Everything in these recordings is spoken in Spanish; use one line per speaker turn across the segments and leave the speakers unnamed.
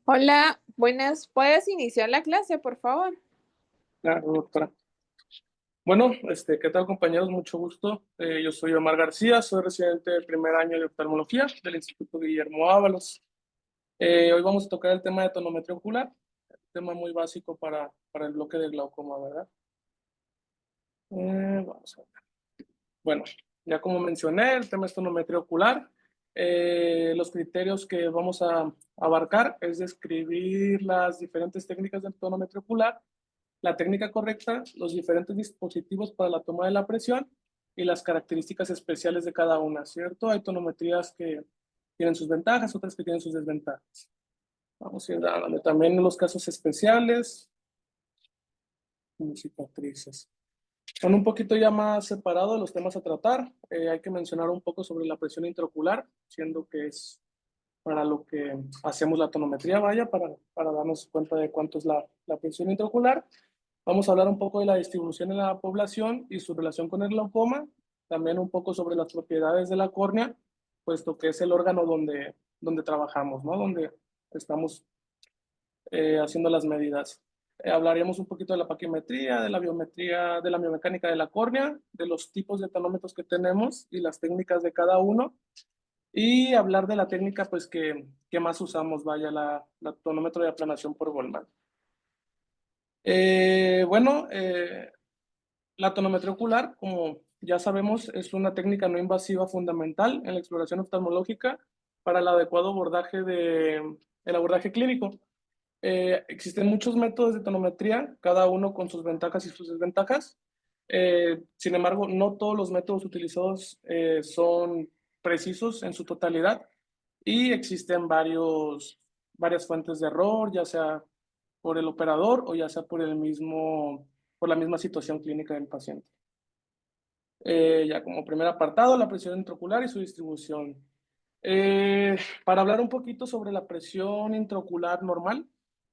Hola, buenas. ¿Puedes iniciar la clase, por favor?
Claro, doctora. Bueno, ¿qué tal, compañeros? Mucho gusto. Yo soy Omar García, soy residente del primer año de oftalmología del Instituto Guillermo Ábalos. Hoy vamos a tocar el tema de tonometría ocular, tema muy básico para el bloque de glaucoma, ¿verdad? Vamos a ver. Bueno, ya como mencioné, el tema es tonometría ocular. Los criterios que vamos a abarcar es describir las diferentes técnicas de tonometría ocular, la técnica correcta, los diferentes dispositivos para la toma de la presión y las características especiales de cada una, ¿cierto? Hay tonometrías que tienen sus ventajas, otras que tienen sus desventajas. Vamos a ir dándole también los casos especiales y cicatrices. Son un poquito ya más separados los temas a tratar. Hay que mencionar un poco sobre la presión intraocular, siendo que es para lo que hacemos la tonometría, vaya, para darnos cuenta de cuánto es la presión intraocular. Vamos a hablar un poco de la distribución en la población y su relación con el glaucoma, también un poco sobre las propiedades de la córnea, puesto que es el órgano donde trabajamos, ¿no? Donde estamos haciendo las medidas. Hablaríamos un poquito de la paquimetría, de la biometría, de la biomecánica de la córnea, de los tipos de tonómetros que tenemos y las técnicas de cada uno, y hablar de la técnica pues que más usamos, vaya, la tonómetro de aplanación por Goldman. Bueno, la tonometría ocular, como ya sabemos, es una técnica no invasiva fundamental en la exploración oftalmológica para el adecuado el abordaje clínico. Existen muchos métodos de tonometría, cada uno con sus ventajas y sus desventajas. Sin embargo, no todos los métodos utilizados son precisos en su totalidad y existen varias fuentes de error, ya sea por el operador o ya sea por la misma situación clínica del paciente. Ya como primer apartado, la presión intraocular y su distribución. Para hablar un poquito sobre la presión intraocular normal,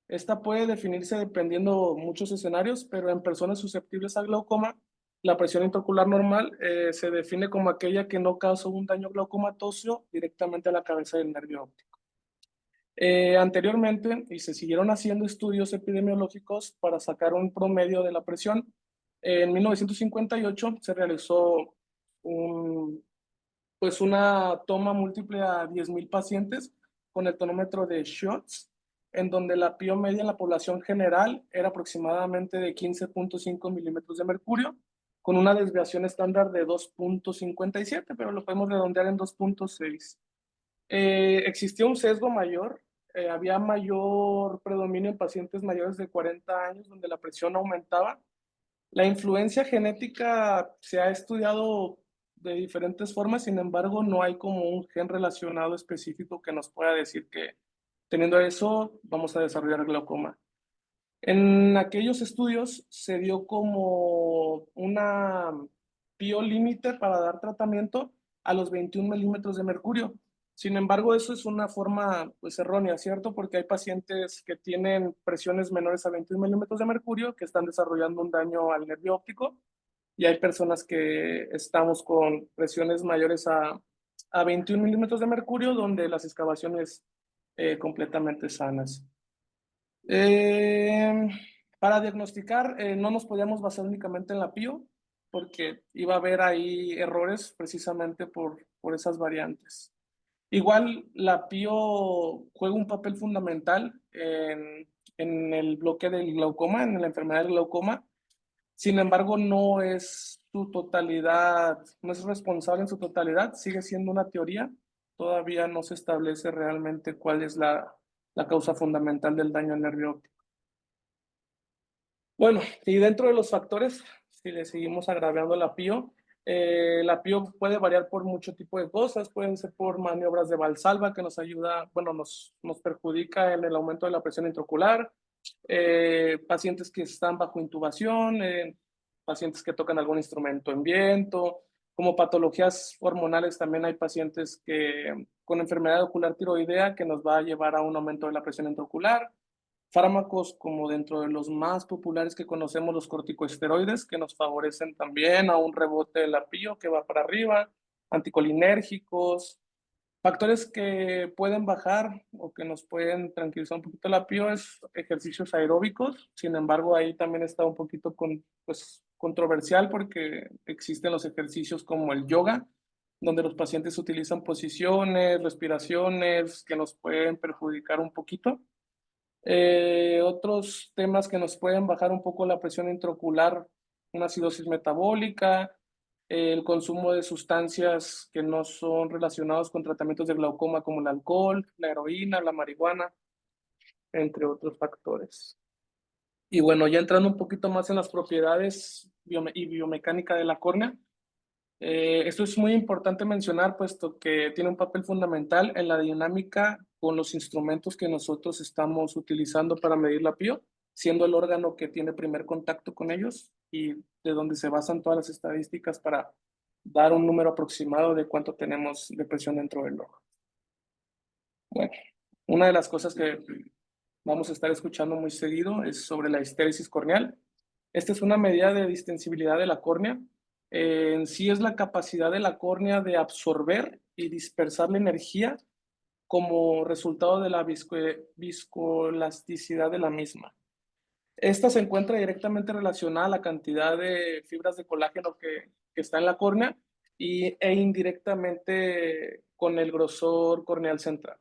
esta puede definirse dependiendo muchos escenarios, pero en personas susceptibles a glaucoma, la presión intraocular normal se define como aquella que no causa un daño glaucomatóseo directamente a la cabeza del nervio óptico. Anteriormente, y se siguieron haciendo estudios epidemiológicos para sacar un promedio de la presión. En 1958 se realizó una toma múltiple a 10,000 pacientes con el tonómetro de Schütz, en donde la PIO media en la población general era aproximadamente de 15,5 milímetros de mercurio, con una desviación estándar de 2,57, pero lo podemos redondear en 2,6. Existía un sesgo mayor, había mayor predominio en pacientes mayores de 40 años, donde la presión aumentaba. La influencia genética se ha estudiado de diferentes formas, sin embargo, no hay como un gen relacionado específico que nos pueda decir que teniendo eso vamos a desarrollar glaucoma. En aquellos estudios se dio como una PIO límite para dar tratamiento a los 21 milímetros de mercurio. Sin embargo, eso es una forma pues errónea, ¿cierto? Porque hay pacientes que tienen presiones menores a 21 milímetros de mercurio que están desarrollando un daño al nervio óptico, y hay personas que estamos con presiones mayores a 21 milímetros de mercurio donde las excavaciones completamente sanas. Eh, para diagnosticar, no nos podíamos basar únicamente en la PIO, porque iba a haber ahí errores precisamente por esas variantes. Igual la PIO juega un papel fundamental en el bloque del glaucoma, en la enfermedad del glaucoma. Sin embargo, no es su totalidad, no es responsable en su totalidad, sigue siendo una teoría. Todavía no se establece realmente cuál es la causa fundamental del daño al nervio óptico. Bueno, y dentro de los factores, si le seguimos agravando la PIO puede variar por mucho tipo de cosas, pueden ser por maniobras de Valsalva que nos ayuda, bueno, nos perjudica en el aumento de la presión intraocular, pacientes que están bajo intubación, pacientes que tocan algún instrumento en viento, como patologías hormonales también hay pacientes que con enfermedad ocular tiroidea que nos va a llevar a un aumento de la presión intraocular. Fármacos como dentro de los más populares que conocemos, los corticosteroides, que nos favorecen también a un rebote de la PIO que va para arriba, anticolinérgicos, Factores que pueden bajar o que nos pueden tranquilizar un poquito la PIO es ejercicios aeróbicos. Sin embargo, ahí también está un poquito pues, controversial porque existen los ejercicios como el yoga, donde los pacientes utilizan posiciones, respiraciones que nos pueden perjudicar un poquito. Otros temas que nos pueden bajar un poco la presión intraocular, una acidosis metabólica, el consumo de sustancias que no son relacionados con tratamientos de glaucoma como el alcohol, la heroína, la marihuana, entre otros factores. Y bueno, ya entrando un poquito más en las propiedades y biomecánica de la córnea, esto es muy importante mencionar, puesto que tiene un papel fundamental en la dinámica con los instrumentos que nosotros estamos utilizando para medir la PIO, siendo el órgano que tiene primer contacto con ellos y de donde se basan todas las estadísticas para dar un número aproximado de cuánto tenemos de presión dentro del ojo. Bueno, una de las cosas que vamos a estar escuchando muy seguido es sobre la histéresis corneal. Esta es una medida de distensibilidad de la córnea. En sí es la capacidad de la córnea de absorber y dispersar la energía como resultado de la viscoelasticidad de la misma. Esta se encuentra directamente relacionada a la cantidad de fibras de colágeno que está en la córnea e indirectamente con el grosor corneal central.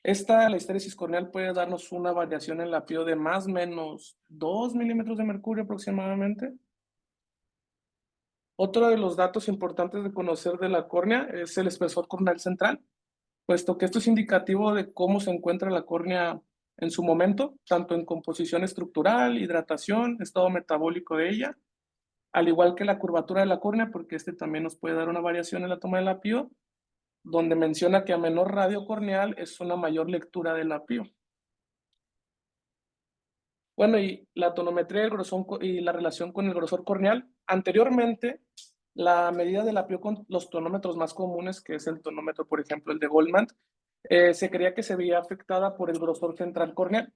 La histéresis corneal puede darnos una variación en la PIO de más o menos 2 milímetros de mercurio aproximadamente. Otro de los datos importantes de conocer de la córnea es el espesor corneal central, puesto que esto es indicativo de cómo se encuentra la córnea en su momento, tanto en composición estructural, hidratación, estado metabólico de ella, al igual que la curvatura de la córnea, porque este también nos puede dar una variación en la toma de la PIO, donde menciona que a menor radio corneal es una mayor lectura de la PIO. Bueno, y la tonometría del grosor y la relación con el grosor corneal. Anteriormente, la medida de la PIO con los tonómetros más comunes, que es el tonómetro, por ejemplo, el de Goldman, se creía que se veía afectada por el grosor central corneal.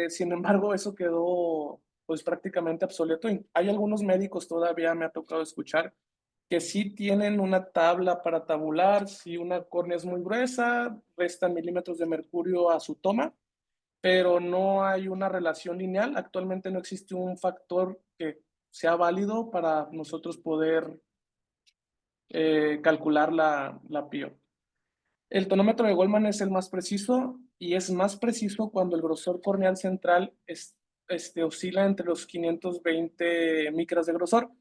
Sin embargo, eso quedó pues prácticamente obsoleto. Hay algunos médicos todavía, me ha tocado escuchar, que sí tienen una tabla para tabular si una córnea es muy gruesa, restan milímetros de mercurio a su toma, pero no hay una relación lineal. Actualmente no existe un factor que sea válido para nosotros poder calcular la PIO. El tonómetro de Goldman es el más preciso y es más preciso cuando el grosor corneal central oscila entre los 520 micras de grosor.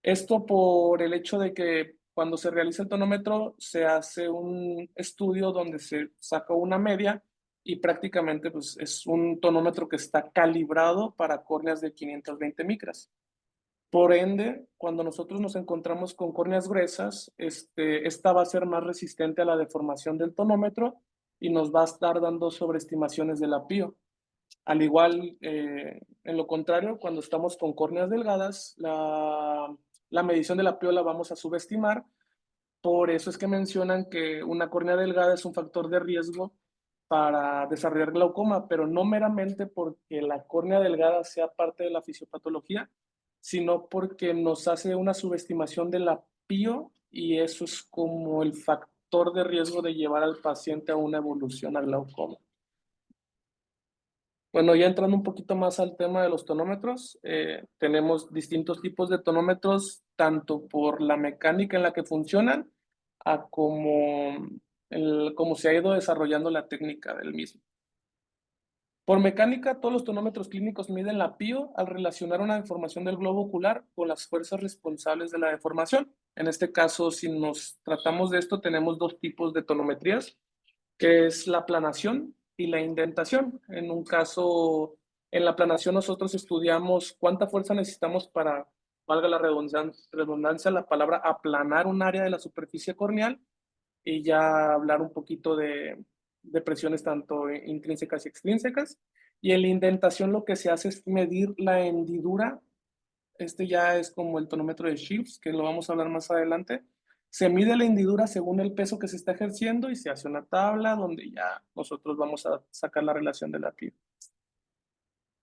Esto por el hecho de que cuando se realiza el tonómetro se hace un estudio donde se saca una media y prácticamente pues, es un tonómetro que está calibrado para córneas de 520 micras. Por ende, cuando nosotros nos encontramos con córneas gruesas, esta va a ser más resistente a la deformación del tonómetro y nos va a estar dando sobreestimaciones de la PIO. Al igual, en lo contrario, cuando estamos con córneas delgadas, la medición de la PIO la vamos a subestimar. Por eso es que mencionan que una córnea delgada es un factor de riesgo para desarrollar glaucoma, pero no meramente porque la córnea delgada sea parte de la fisiopatología, sino porque nos hace una subestimación de la PIO y eso es como el factor de riesgo de llevar al paciente a una evolución a glaucoma. Bueno, ya entrando un poquito más al tema de los tonómetros, tenemos distintos tipos de tonómetros, tanto por la mecánica en la que funcionan, a cómo se ha ido desarrollando la técnica del mismo. Por mecánica, todos los tonómetros clínicos miden la PIO al relacionar una deformación del globo ocular con las fuerzas responsables de la deformación. En este caso, si nos tratamos de esto, tenemos dos tipos de tonometrías, que es la planación y la indentación. En un caso, en la planación nosotros estudiamos cuánta fuerza necesitamos para, valga la redundancia, la palabra aplanar un área de la superficie corneal y ya hablar un poquito de presiones tanto intrínsecas y extrínsecas. Y en la indentación lo que se hace es medir la hendidura. Este ya es como el tonómetro de Shields, que lo vamos a hablar más adelante. Se mide la hendidura según el peso que se está ejerciendo y se hace una tabla donde ya nosotros vamos a sacar la relación de la PIO.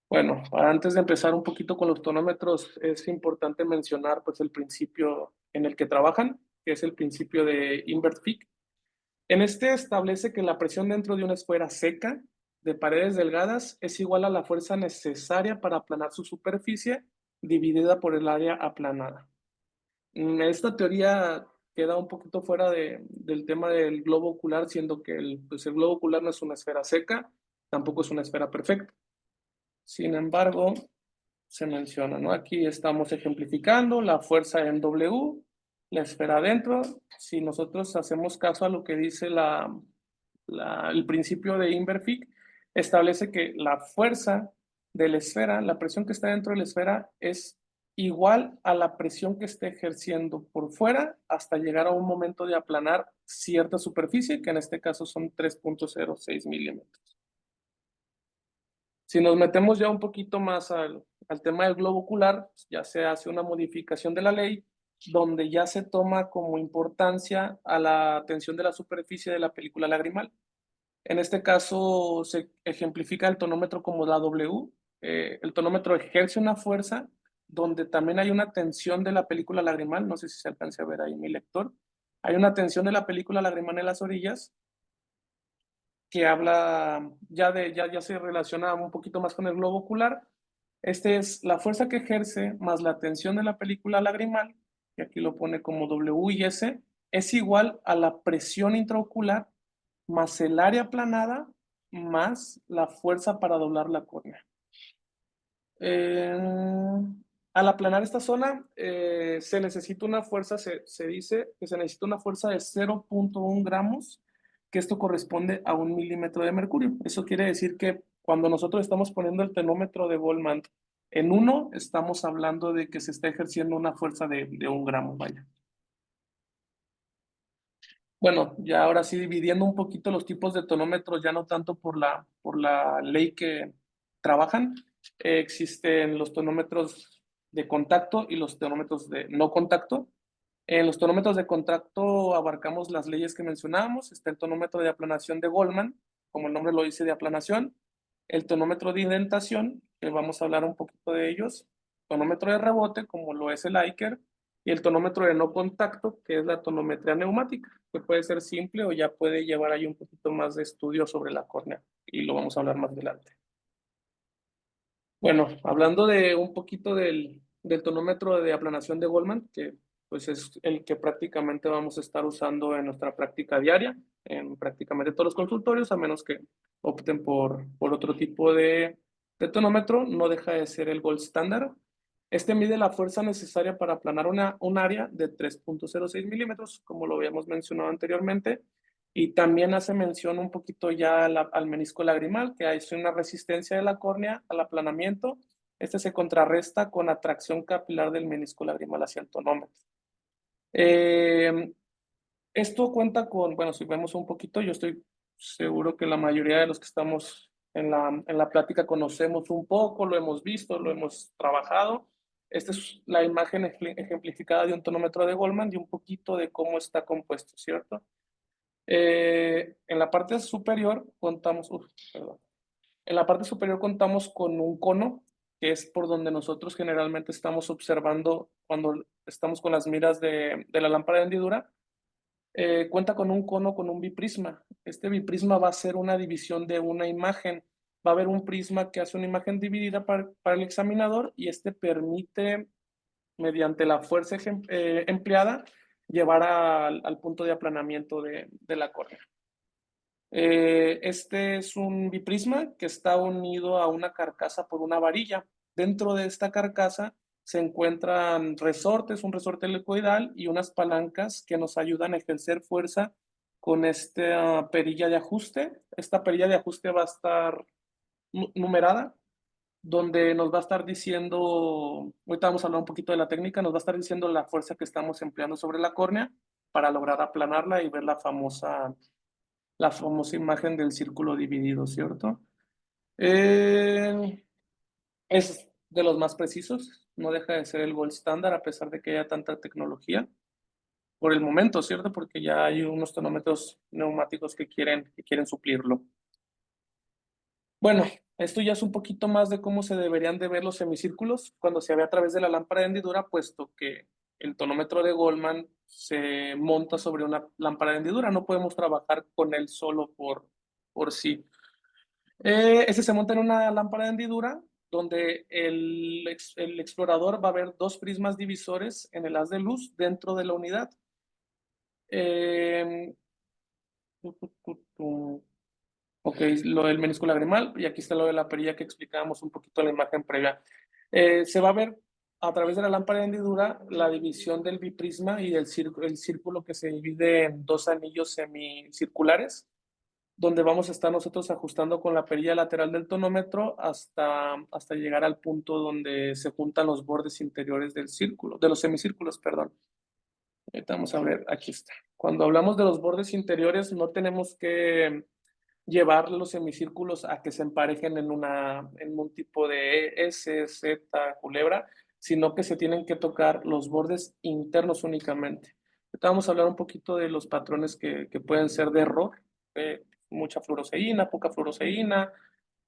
Bueno, antes de empezar un poquito con los tonómetros, es importante mencionar pues el principio en el que trabajan, que es el principio de Invert-Fick. En este establece que la presión dentro de una esfera seca de paredes delgadas es igual a la fuerza necesaria para aplanar su superficie dividida por el área aplanada. Esta teoría queda un poquito fuera del tema del globo ocular, siendo que pues el globo ocular no es una esfera seca, tampoco es una esfera perfecta. Sin embargo, se menciona, ¿no? Aquí estamos ejemplificando la fuerza en W, la esfera adentro. Si nosotros hacemos caso a lo que dice el principio de Inverfic, establece que la fuerza de la esfera, la presión que está dentro de la esfera, es igual a la presión que esté ejerciendo por fuera hasta llegar a un momento de aplanar cierta superficie, que en este caso son 3.06 milímetros. Si nos metemos ya un poquito más al tema del globo ocular, ya se hace una modificación de la ley donde ya se toma como importancia a la tensión de la superficie de la película lagrimal. En este caso se ejemplifica el tonómetro como la W. El tonómetro ejerce una fuerza donde también hay una tensión de la película lagrimal, no sé si se alcance a ver ahí mi lector. Hay una tensión de la película lagrimal en las orillas que habla ya se relaciona un poquito más con el globo ocular. Este es la fuerza que ejerce más la tensión de la película lagrimal, que aquí lo pone como W y S, es igual a la presión intraocular más el área aplanada más la fuerza para doblar la córnea. Al aplanar esta zona, se necesita una fuerza, se dice que se necesita una fuerza de 0.1 gramos, que esto corresponde a 1 milímetro de mercurio. Eso quiere decir que cuando nosotros estamos poniendo el tenómetro de Boltzmann en 1, estamos hablando de que se está ejerciendo una fuerza de 1 gramo, vaya. Bueno, ya ahora sí dividiendo un poquito los tipos de tonómetros, ya no tanto por la ley que trabajan, existen los tonómetros de contacto y los tonómetros de no contacto. En los tonómetros de contacto abarcamos las leyes que mencionábamos. Está el tonómetro de aplanación de Goldman, como el nombre lo dice, de aplanación. El tonómetro de indentación, que vamos a hablar un poquito de ellos. Tonómetro de rebote, como lo es el Iker. Y el tonómetro de no contacto, que es la tonometría neumática, que puede ser simple o ya puede llevar ahí un poquito más de estudio sobre la córnea. Y lo vamos a hablar más adelante. Bueno, hablando de un poquito del tonómetro de aplanación de Goldman, que pues es el que prácticamente vamos a estar usando en nuestra práctica diaria, en prácticamente todos los consultorios, a menos que opten por otro tipo de tonómetro, no deja de ser el gold standard. Este mide la fuerza necesaria para aplanar un área de 3.06 milímetros, como lo habíamos mencionado anteriormente, y también hace mención un poquito ya al menisco lagrimal, que hay una resistencia de la córnea al aplanamiento. Este se contrarresta con atracción capilar del menisco lagrimal hacia el tonómetro. Esto cuenta con, bueno, si vemos un poquito, yo estoy seguro que la mayoría de los que estamos en la plática conocemos un poco, lo hemos visto, lo hemos trabajado. Esta es la imagen ejemplificada de un tonómetro de Goldman y un poquito de cómo está compuesto, ¿cierto? En la parte superior contamos, perdón. En la parte superior contamos con un cono, que es por donde nosotros generalmente estamos observando cuando estamos con las miras de la lámpara de hendidura. Cuenta con un cono con un biprisma. Este biprisma va a ser una división de una imagen. Va a haber un prisma que hace una imagen dividida para el examinador y este permite, mediante la fuerza empleada, llevar al punto de aplanamiento de la córnea. Este es un biprisma que está unido a una carcasa por una varilla. Dentro de esta carcasa se encuentran resortes, un resorte helicoidal y unas palancas que nos ayudan a ejercer fuerza con esta perilla de ajuste. Esta perilla de ajuste va a estar numerada, donde nos va a estar diciendo, ahorita vamos a hablar un poquito de la técnica, nos va a estar diciendo la fuerza que estamos empleando sobre la córnea para lograr aplanarla y ver la famosa imagen del círculo dividido, ¿cierto? Es de los más precisos, no deja de ser el gold standard a pesar de que haya tanta tecnología. Por el momento, ¿cierto? Porque ya hay unos tonómetros neumáticos que quieren suplirlo. Bueno, esto ya es un poquito más de cómo se deberían de ver los semicírculos cuando se ve a través de la lámpara de hendidura, puesto que el tonómetro de Goldman se monta sobre una lámpara de hendidura. No podemos trabajar con él solo por sí. Ese se monta en una lámpara de hendidura donde el explorador va a ver dos prismas divisores en el haz de luz dentro de la unidad. Ok, lo del menisco lagrimal, y aquí está lo de la perilla que explicábamos un poquito en la imagen previa. Se va a ver a través de la lámpara de hendidura la división del biprisma y el círculo que se divide en dos anillos semicirculares, donde vamos a estar nosotros ajustando con la perilla lateral del tonómetro hasta llegar al punto donde se juntan los bordes interiores del círculo, de los semicírculos, perdón. Ahorita vamos a ver, aquí está. Cuando hablamos de los bordes interiores, no tenemos que llevar los semicírculos a que se emparejen en un tipo de S, Z, culebra, sino que se tienen que tocar los bordes internos únicamente. Ahorita vamos a hablar un poquito de los patrones que pueden ser de error, mucha fluoroseína, poca fluoroseína,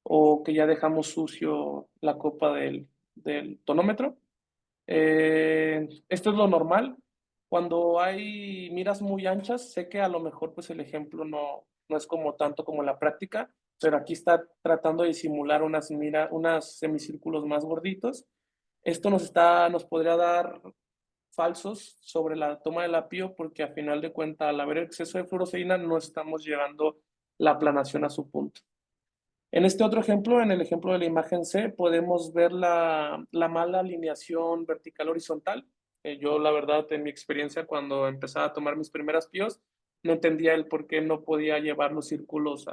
o que ya dejamos sucio la copa del tonómetro. Esto es lo normal. Cuando hay miras muy anchas, sé que a lo mejor pues el ejemplo no es como tanto como la práctica, pero aquí está tratando de simular unas semicírculos más gorditos. Esto nos podría dar falsos sobre la toma del apio porque a final de cuentas al haber exceso de fluoroseína no estamos llevando la aplanación a su punto. En este otro ejemplo, en el ejemplo de la imagen C, podemos ver la mala alineación vertical horizontal. Yo, la verdad, en mi experiencia, cuando empezaba a tomar mis primeras PIOs, no entendía el por qué no podía llevar los círculos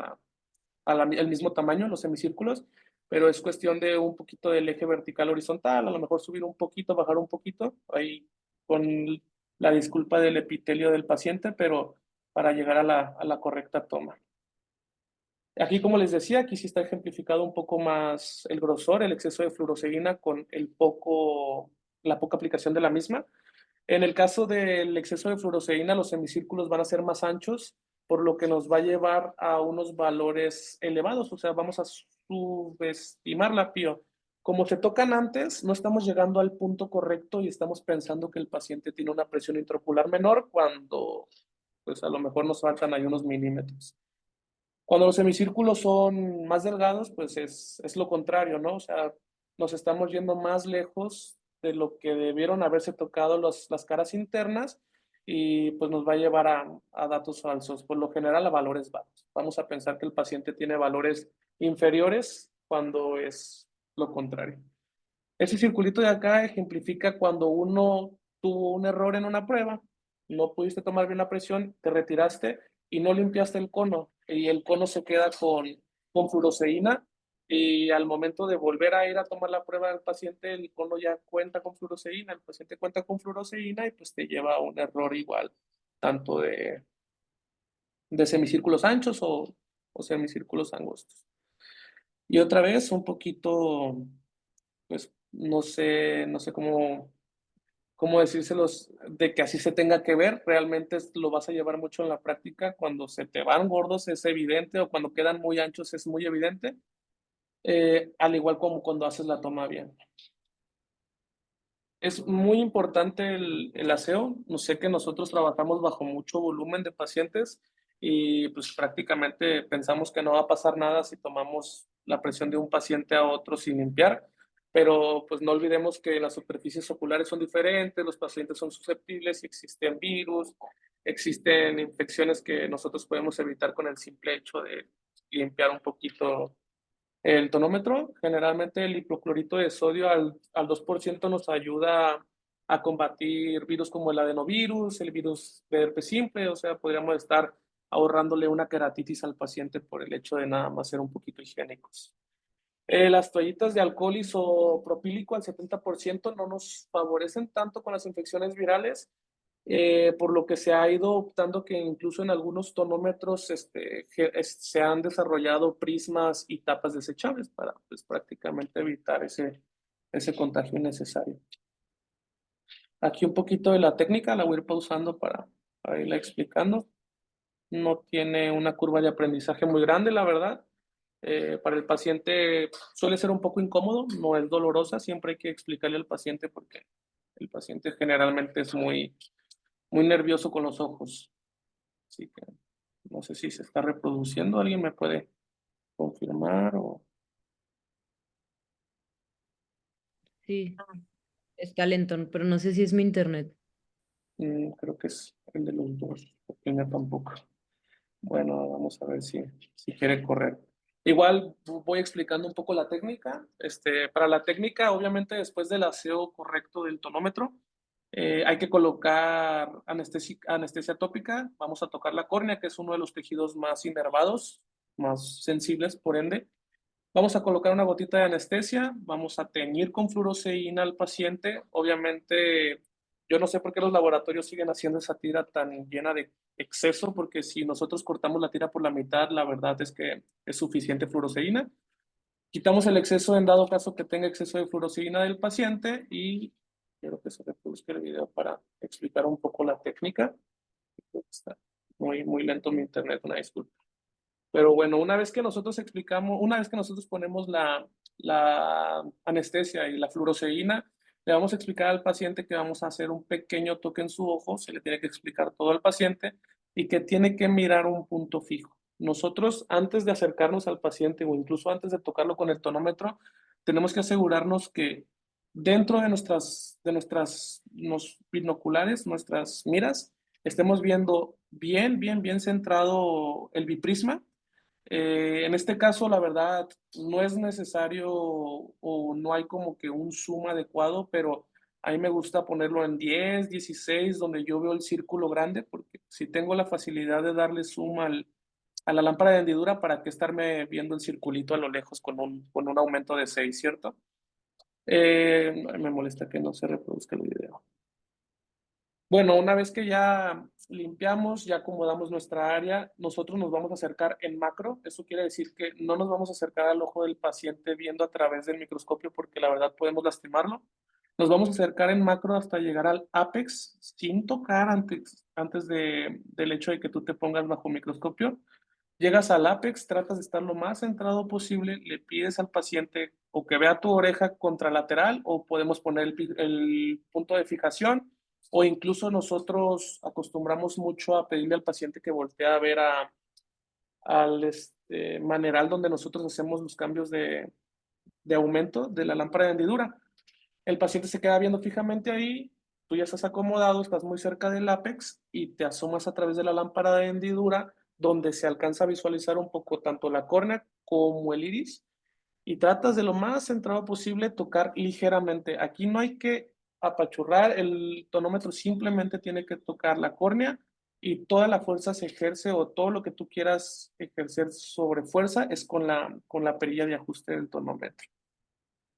al mismo tamaño, los semicírculos, pero es cuestión de un poquito del eje vertical horizontal, a lo mejor subir un poquito, bajar un poquito, ahí con la disculpa del epitelio del paciente, pero para llegar a la correcta toma. Aquí, como les decía, aquí sí está ejemplificado un poco más el grosor, el exceso de fluoroseína con la poca aplicación de la misma. En el caso del exceso de fluoroseína, los semicírculos van a ser más anchos, por lo que nos va a llevar a unos valores elevados, o sea, vamos a subestimar la PIO. Como se tocan antes, no estamos llegando al punto correcto y estamos pensando que el paciente tiene una presión intraocular menor cuando, pues a lo mejor nos faltan ahí unos milímetros. Cuando los semicírculos son más delgados, pues es lo contrario, ¿no? O sea, nos estamos yendo más lejos de lo que debieron haberse tocado las caras internas y pues nos va a llevar a datos falsos, por lo general a valores bajos. Vamos a pensar que el paciente tiene valores inferiores cuando es lo contrario. Ese circulito de acá ejemplifica cuando uno tuvo un error en una prueba, no pudiste tomar bien la presión, te retiraste y no limpiaste el cono y el cono se queda con fluoroseína y al momento de volver a ir a tomar la prueba del paciente, el cono ya cuenta con fluoroseína, el paciente cuenta con fluoroseína y pues te lleva a un error igual, tanto de semicírculos anchos o semicírculos angostos. Y otra vez, un poquito, pues no sé cómo decírselos de que así se tenga que ver, realmente lo vas a llevar mucho en la práctica, cuando se te van gordos es evidente o cuando quedan muy anchos es muy evidente, al igual como cuando haces la toma bien. Es muy importante el aseo, no sé que nosotros trabajamos bajo mucho volumen de pacientes y pues prácticamente pensamos que no va a pasar nada si tomamos la presión de un paciente a otro sin limpiar, pero pues no olvidemos que las superficies oculares son diferentes, los pacientes son susceptibles y existen virus, existen infecciones que nosotros podemos evitar con el simple hecho de limpiar un poquito el tonómetro. Generalmente el hipoclorito de sodio al 2% nos ayuda a combatir virus como el adenovirus, el virus de herpes simple, o sea, podríamos estar ahorrándole una queratitis al paciente por el hecho de nada más ser un poquito higiénicos. Las toallitas de alcohol isopropílico al 70% no nos favorecen tanto con las infecciones virales, por lo que se ha ido optando que incluso en algunos tonómetros se han desarrollado prismas y tapas desechables para pues, prácticamente evitar ese contagio innecesario. Aquí un poquito de la técnica, la voy a ir pausando para irla explicando. No tiene una curva de aprendizaje muy grande, la verdad. Para el paciente suele ser un poco incómodo, no es dolorosa, siempre hay que explicarle al paciente porque el paciente generalmente es muy nervioso con los ojos. Así que no sé si se está reproduciendo. ¿Alguien me puede confirmar?
Sí, está lento, pero no sé si es mi internet.
Creo que es el de los dos, porque el mío tampoco. Bueno, vamos a ver si quiere correr. Igual voy explicando un poco la técnica. Para la técnica, obviamente, después del aseo correcto del tonómetro, hay que colocar anestesia tópica. Vamos a tocar la córnea, que es uno de los tejidos más inervados, más sensibles, por ende. Vamos a colocar una gotita de anestesia, vamos a teñir con fluoroceína al paciente. Obviamente, yo no sé por qué los laboratorios siguen haciendo esa tira tan llena de exceso, porque si nosotros cortamos la tira por la mitad, la verdad es que es suficiente fluoroceína. Quitamos el exceso en dado caso que tenga exceso de fluoroceína del paciente y quiero que se reproduzca el video para explicar un poco la técnica. Creo que está muy lento mi internet, una disculpa. Pero bueno, una vez que nosotros explicamos, una vez que nosotros ponemos la anestesia y la fluoroceína, le vamos a explicar al paciente que vamos a hacer un pequeño toque en su ojo, se le tiene que explicar todo al paciente y que tiene que mirar un punto fijo. Nosotros, antes de acercarnos al paciente o incluso antes de tocarlo con el tonómetro, tenemos que asegurarnos que dentro de nuestras binoculares, nuestras miras, estemos viendo bien centrado el biprisma. En este caso, la verdad, no es necesario o no hay como que un zoom adecuado, pero a mí me gusta ponerlo en 10, 16, donde yo veo el círculo grande, porque si tengo la facilidad de darle zoom a la lámpara de hendidura, ¿para qué estarme viendo el circulito a lo lejos con un aumento de 6, ¿cierto? Me molesta que no se reproduzca el video. Bueno, una vez que ya limpiamos, ya acomodamos nuestra área, nosotros nos vamos a acercar en macro. Eso quiere decir que no nos vamos a acercar al ojo del paciente viendo a través del microscopio porque la verdad podemos lastimarlo. Nos vamos a acercar en macro hasta llegar al ápex sin tocar antes del hecho de que tú te pongas bajo microscopio. Llegas al ápex, tratas de estar lo más centrado posible, le pides al paciente o que vea tu oreja contralateral o podemos poner el punto de fijación o incluso nosotros acostumbramos mucho a pedirle al paciente que voltee a ver al maneral donde nosotros hacemos los cambios de aumento de la lámpara de hendidura. El paciente se queda viendo fijamente ahí, tú ya estás acomodado, estás muy cerca del ápex y te asomas a través de la lámpara de hendidura donde se alcanza a visualizar un poco tanto la córnea como el iris y tratas de lo más centrado posible tocar ligeramente. Aquí no hay que apachurrar, el tonómetro simplemente tiene que tocar la córnea y toda la fuerza se ejerce o todo lo que tú quieras ejercer sobre fuerza es con la perilla de ajuste del tonómetro.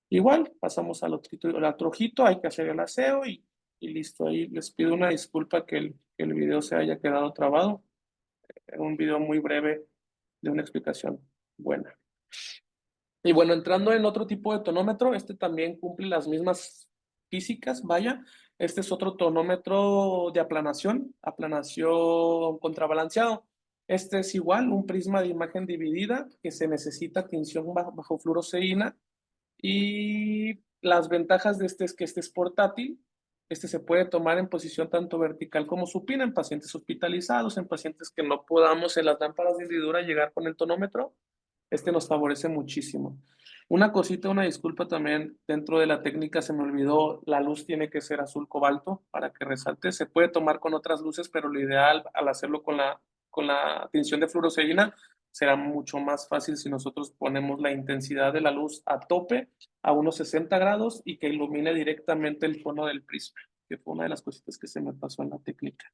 Igual, pasamos al otro ojito, hay que hacer el aseo y listo. Ahí les pido una disculpa que el video se haya quedado trabado. Era un video muy breve de una explicación buena. Y bueno, entrando en otro tipo de tonómetro, este también cumple las mismas físicas, vaya. Este es otro tonómetro de aplanación contrabalanceado. Este es igual, un prisma de imagen dividida que se necesita tinción bajo fluoroceína. Y las ventajas de este es que este es portátil. Este se puede tomar en posición tanto vertical como supina en pacientes hospitalizados, en pacientes que no podamos en las lámparas de hendidura llegar con el tonómetro. Este nos favorece muchísimo. Una cosita, una disculpa también, dentro de la técnica se me olvidó, la luz tiene que ser azul cobalto para que resalte. Se puede tomar con otras luces, pero lo ideal al hacerlo con la tinción de fluoroceína será mucho más fácil si nosotros ponemos la intensidad de la luz a tope, a unos 60 grados y que ilumine directamente el fondo del prisma, que fue una de las cositas que se me pasó en la técnica.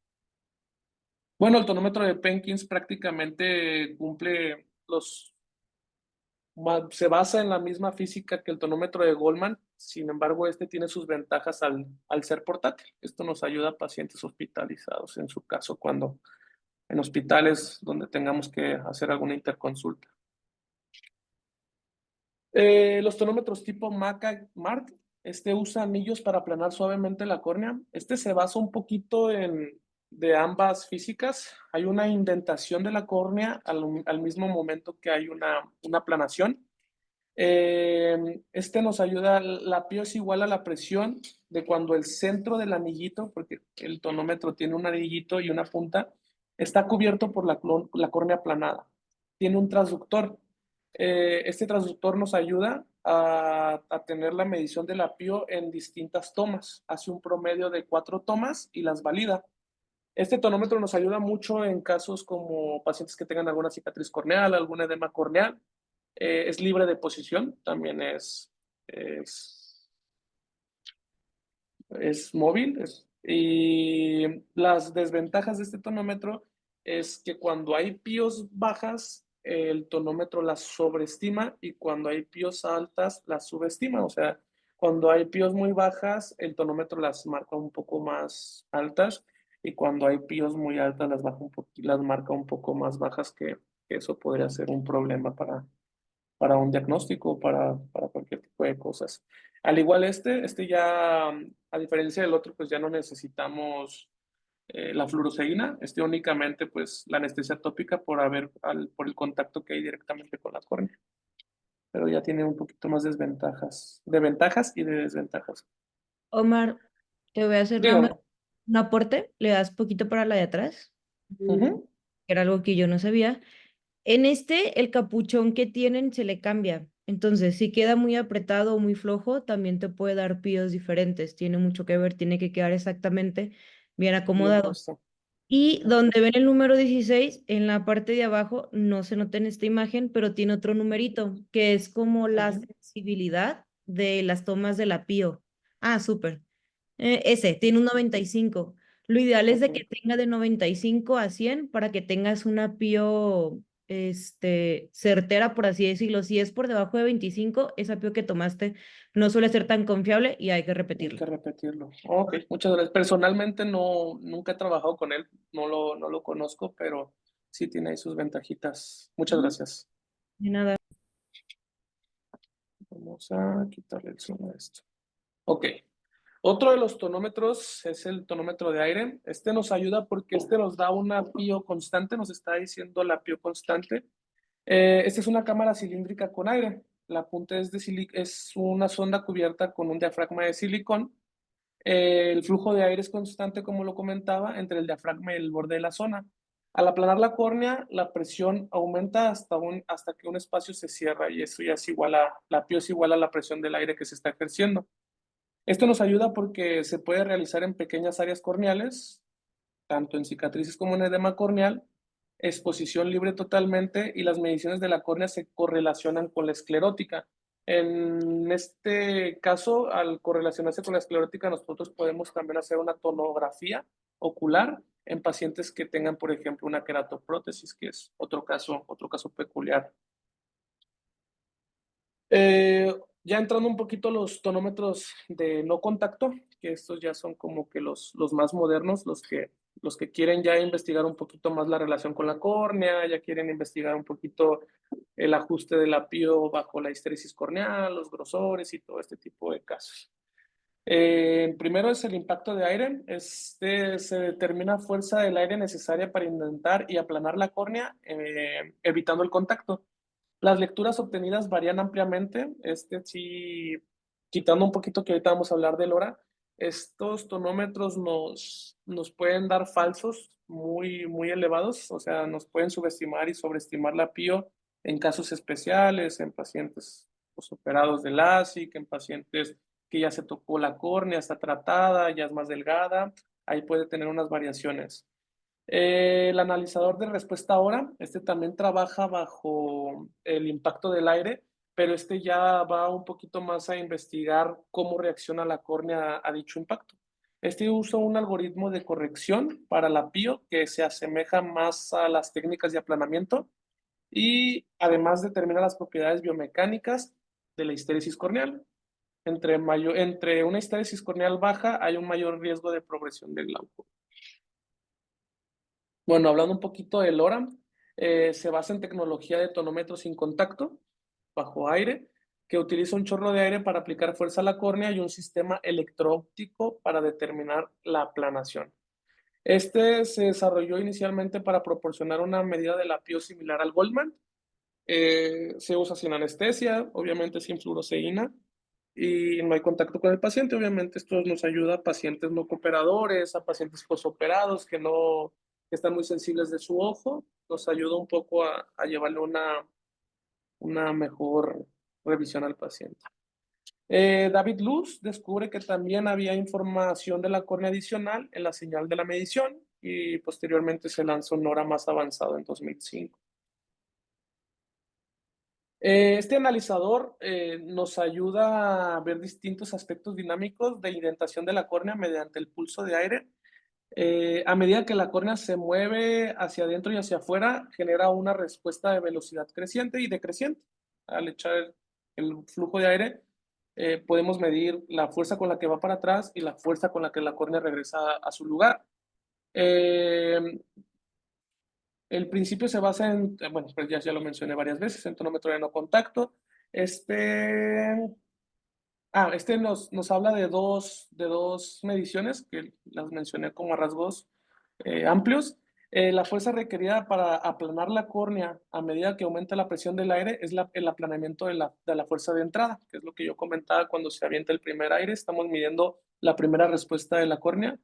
Bueno, el tonómetro de Perkins prácticamente cumple se basa en la misma física que el tonómetro de Goldman, sin embargo, este tiene sus ventajas al ser portátil. Esto nos ayuda a pacientes hospitalizados, en su caso, cuando en hospitales donde tengamos que hacer alguna interconsulta. Los tonómetros tipo MAC, este usa anillos para aplanar suavemente la córnea. Este se basa un poquito de ambas físicas. Hay una indentación de la córnea al mismo momento que hay una aplanación. Este nos ayuda, la PIO es igual a la presión de cuando el centro del anillito, porque el tonómetro tiene un anillito y una punta, está cubierto por la córnea aplanada. Tiene un transductor. Este transductor nos ayuda a tener la medición de la PIO en distintas tomas. Hace un promedio de 4 tomas y las valida. Este tonómetro nos ayuda mucho en casos como pacientes que tengan alguna cicatriz corneal, algún edema corneal. Es libre de posición, también es móvil. Y las desventajas de este tonómetro es que cuando hay PIOs bajas, el tonómetro las sobreestima y cuando hay PIOs altas, las subestima. O sea, cuando hay PIOs muy bajas, el tonómetro las marca un poco más altas y cuando hay PIOs muy altas, las marca un poco más bajas, que eso podría ser un problema para un diagnóstico, para cualquier tipo de cosas. Al igual este ya, a diferencia del otro, pues ya no necesitamos la fluoroseína, únicamente pues la anestesia tópica por el contacto que hay directamente con la córnea. Pero ya tiene un poquito más de ventajas y de desventajas.
Omar, te voy a hacer nada más
Dígame.
un aporte, le das poquito para la de atrás,
Ujú.
que era algo que yo no sabía. En este, el capuchón que tienen se le cambia. Entonces, si queda muy apretado o muy flojo, también te puede dar píos diferentes. Tiene mucho que ver, tiene que quedar exactamente bien
Bien
acomodado.
puesto.
Y donde ven el número 16 en la parte de abajo, no se nota en esta imagen, pero tiene otro numerito, que es como la
Ujú.
sensibilidad de las tomas de la pío. Ah, súper. Ese, tiene un 95. Lo ideal es de que
Ok.
tenga de 95 a 100 para que tengas una pío certera, por así decirlo. Si es por debajo de 25, esa pío que tomaste no suele ser tan confiable y hay que
Hay
repetirla.
que repetirlo. Ok, muchas gracias. Personalmente nunca he trabajado con él, no lo conozco, pero sí tiene ahí sus ventajitas. Muchas
Ujú.
gracias.
De nada.
Vamos a quitarle el zoom a esto. Ok. Otro de los tonómetros es el tonómetro de aire. Este nos ayuda porque nos da una PIO constante, nos está diciendo la PIO constante. Esta es una cámara cilíndrica con aire. La punta es una sonda cubierta con un diafragma de silicón. El flujo de aire es constante, como lo comentaba, entre el diafragma y el borde de la zona. Al aplanar la córnea, la presión aumenta hasta que un espacio se cierra y eso ya es igual la PIO es igual a la presión del aire que se está ejerciendo. Esto nos ayuda porque se puede realizar en pequeñas áreas corneales, tanto en cicatrices como en edema corneal, exposición libre totalmente y las mediciones de la córnea se correlacionan con la esclerótica. En este caso, al correlacionarse con la esclerótica, nosotros podemos también hacer una tomografía ocular en pacientes que tengan, por ejemplo, una queratoprótesis, que es otro caso peculiar. Ya entrando un poquito los tonómetros de no contacto, que estos ya son como que los más modernos, los que quieren ya investigar un poquito más la relación con la córnea, ya quieren investigar un poquito el ajuste de la PIO bajo la histéresis corneal, los grosores y todo este tipo de casos. Primero es el impacto de aire. Se determina fuerza del aire necesaria para indentar y aplanar la córnea, evitando el contacto. Las lecturas obtenidas varían ampliamente. Sí, quitando un poquito que ahorita vamos a hablar del LoRa, estos tonómetros nos pueden dar falsos muy elevados, o sea, nos pueden subestimar y sobreestimar la PIO en casos especiales, en pacientes operados de LASIK, en pacientes que ya se tocó la córnea, está tratada, ya es más delgada, ahí puede tener unas variaciones. El analizador de respuesta hora, también trabaja bajo el impacto del aire, pero ya va un poquito más a investigar cómo reacciona la córnea a dicho impacto. Usa un algoritmo de corrección para la PIO que se asemeja más a las técnicas de aplanamiento y además determina las propiedades biomecánicas de la histéresis corneal. Entre una histéresis corneal baja hay un mayor riesgo de progresión del glaucoma. Bueno, hablando un poquito del LoRa, se basa en tecnología de tonómetro sin contacto, bajo aire, que utiliza un chorro de aire para aplicar fuerza a la córnea y un sistema electro-óptico para determinar la aplanación. Se desarrolló inicialmente para proporcionar una medida de la PIO similar al Goldman. Se usa sin anestesia, obviamente sin fluoroceína, y no hay contacto con el paciente. Obviamente esto nos ayuda a pacientes no cooperadores, a pacientes posoperados que están muy sensibles de su ojo. Nos ayuda un poco a llevarle una mejor revisión al paciente. David Luz descubre que también había información de la córnea adicional en la señal de la medición y posteriormente se lanzó NORA más avanzado en 2005. Este analizador nos ayuda a ver distintos aspectos dinámicos de indentación de la córnea mediante el pulso de aire. A medida que la córnea se mueve hacia adentro y hacia afuera, genera una respuesta de velocidad creciente y decreciente. Al echar el flujo de aire, podemos medir la fuerza con la que va para atrás y la fuerza con la que la córnea regresa a su lugar. El principio se basa en, bueno, pues ya lo mencioné varias veces, en tonómetro de no contacto. Este nos habla de dos mediciones que las mencioné como a rasgos amplios. La fuerza requerida para aplanar la córnea a medida que aumenta la presión del aire es el aplanamiento de la fuerza de entrada, que es lo que yo comentaba cuando se avienta el primer aire. Estamos midiendo la primera respuesta de la córnea.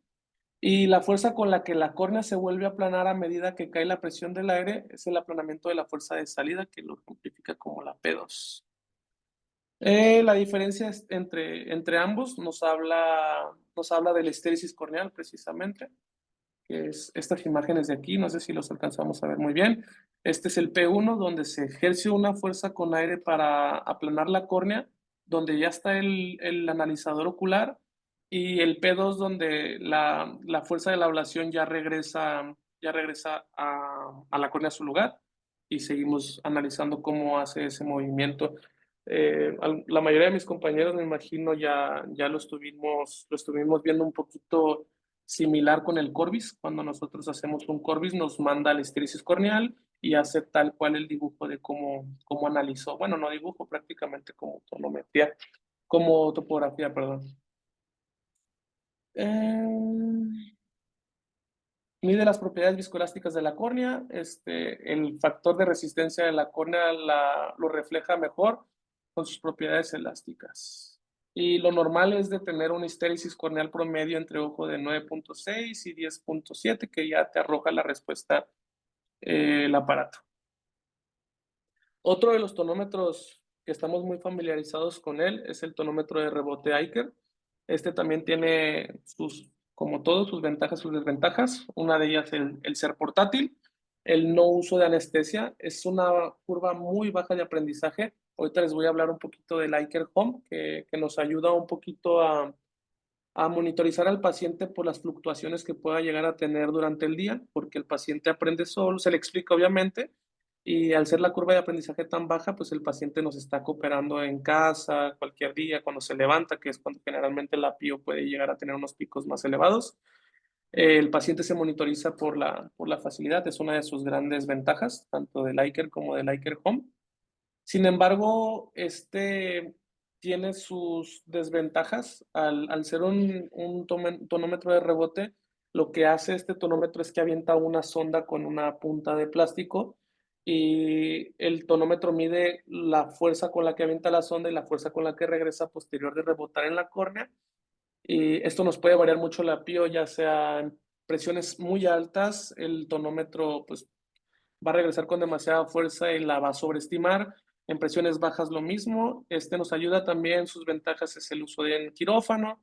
Y la fuerza con la que la córnea se vuelve a aplanar a medida que cae la presión del aire es el aplanamiento de la fuerza de salida, que lo ejemplifica como la P2. La diferencia entre ambos nos habla de la estéresis corneal, precisamente, que es estas imágenes de aquí. No sé si los alcanzamos a ver muy bien. Este es el P1, donde se ejerce una fuerza con aire para aplanar la córnea, donde ya está el analizador ocular, y el P2, donde la fuerza de la ablación ya regresa a la córnea a su lugar, y seguimos analizando cómo hace ese movimiento. La mayoría de mis compañeros, me imagino, ya lo estuvimos viendo un poquito similar con el Corbis. Cuando nosotros hacemos un Corbis, nos manda la estéresis corneal y hace tal cual el dibujo de cómo analizó. Bueno, no dibujo, prácticamente como tonometría, como topografía, perdón. Mide las propiedades viscoelásticas de la córnea. El factor de resistencia de la córnea lo refleja mejor con sus propiedades elásticas. Y lo normal es de tener una estéresis corneal promedio entre ojo de 9.6 y 10.7, que ya te arroja la respuesta el aparato. Otro de los tonómetros que estamos muy familiarizados con él es el tonómetro de rebote Eicher. Este también tiene como todos, sus ventajas y sus desventajas. Una de ellas el ser portátil, el no uso de anestesia. Es una curva muy baja de aprendizaje. Ahorita les voy a hablar un poquito del Eicher Home, que nos ayuda un poquito a monitorizar al paciente por las fluctuaciones que pueda llegar a tener durante el día, porque el paciente aprende solo, se le explica obviamente, y al ser la curva de aprendizaje tan baja, pues el paciente nos está cooperando en casa, cualquier día, cuando se levanta, que es cuando generalmente la PIO puede llegar a tener unos picos más elevados. El paciente se monitoriza por la facilidad, es una de sus grandes ventajas, tanto del Eicher como del Eicher Home. Sin embargo, tiene sus desventajas. Al ser un tonómetro de rebote, lo que hace este tonómetro es que avienta una sonda con una punta de plástico, y el tonómetro mide la fuerza con la que avienta la sonda y la fuerza con la que regresa posterior de rebotar en la córnea. Y esto nos puede variar mucho la PIO, ya sea en presiones muy altas, el tonómetro pues va a regresar con demasiada fuerza y la va a sobreestimar. En presiones bajas lo mismo. Nos ayuda también, sus ventajas es el uso de quirófano,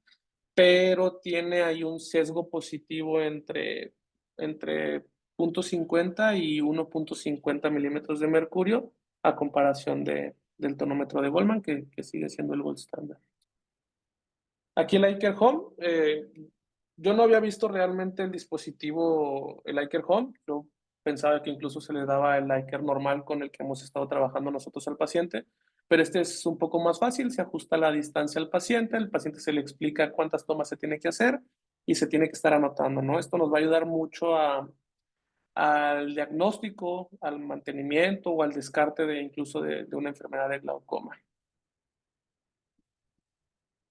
pero tiene ahí un sesgo positivo entre 0.50 y 1.50 milímetros de mercurio, a comparación del tonómetro de Goldman, que sigue siendo el gold standard. Aquí el Eicher Home, yo no había visto realmente el dispositivo, el Eicher Home. Yo pensaba que incluso se le daba el Eicher normal con el que hemos estado trabajando nosotros al paciente, pero este es un poco más fácil. Se ajusta la distancia al paciente, el paciente se le explica cuántas tomas se tiene que hacer y se tiene que estar anotando, ¿no? Esto nos va a ayudar mucho al diagnóstico, al mantenimiento o al descarte incluso de una enfermedad de glaucoma.